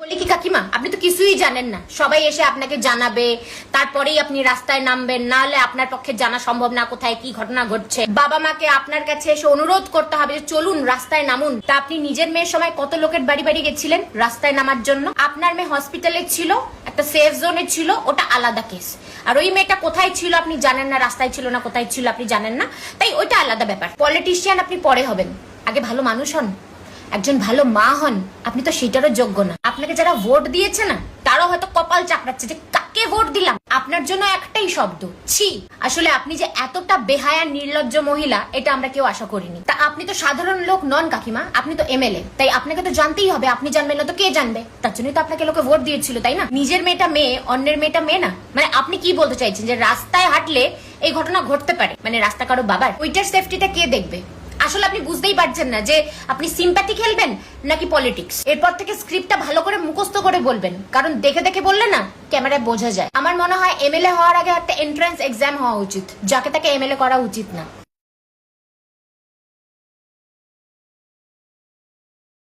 বলি কি কাকিমা, আপনি তো কিছুই জানেন না। সবাই এসে আপনাকে জানাবে, তারপরেই আপনি রাস্তায় নামবেন, না হলে আপনার পক্ষে জানা সম্ভব না কোথায় কি ঘটনা ঘটছে। বাবা মাকে আপনার কাছে এসে অনুরোধ করতে হবে যে চলুন রাস্তায় নামুন। তা আপনি নিজের মেয়ের সময় কত লোকের বাড়ি বাড়ি গেছিলেন রাস্তায় নামার জন্য? আপনার মেয়ে হসপিটালে ছিল, একটা সেফ জোনে ছিল, ওটা আলাদা কেস। আর ওই মেয়েটা কোথায় ছিল আপনি জানেন না, রাস্তায় ছিল না কোথায় ছিল আপনি জানেন না, তাই ওইটা আলাদা ব্যাপার। পলিটিশিয়ান আপনি পরে হবেন, আগে ভালো মানুষ হন, একজন ভালো মা হন। আপনি তো সেটারও যোগ্য না। আপনাকে যারা ভোট দিয়েছে না, তারাও হয়তো কপাল চাপড়াচ্ছে যে কাকে ভোট দিলাম। আপনার জন্য একটাই শব্দ, ছি। আসলে আপনি যে এতটা বেহায়া নির্লজ্জ মহিলা, এটা আমরা কেউ আশা করিনি। তা আপনি তো সাধারণ লোক নন কাকিমা, আপনি তো এমএলএ, তাই আপনাকে তো জানতেই হবে। আপনি জানবেন না তো কে জানবে? তার জন্যই তো আপনাকে লোকে ভোট দিয়েছিল, তাই না? নিজের মেয়েটা মেয়ে, অন্যের মেয়েটা মেয়ে না। মানে আপনি কি বলতে চাইছেন যে রাস্তায় হাঁটলে এই ঘটনা ঘটতে পারে? মানে রাস্তা কারো বাবার, ওইটার সেফটিটা কে দেখবে? আসলে আপনি বুঝতেই পারছেন না যে আপনি সিম্প্যাথি খেলবেন নাকি পলিটিক্স। এরপর থেকে স্ক্রিপ্টটা ভালো করে মুখস্থ করে বলবেন, কারণ দেখে দেখে বললে না ক্যামেরায় বোঝা যায়। আমার মনে হয় এমএলএ হওয়ার আগে একটা এন্ট্রান্স এক্সাম হওয়া উচিত, যাকে তাকে এমএলএ করা উচিত না।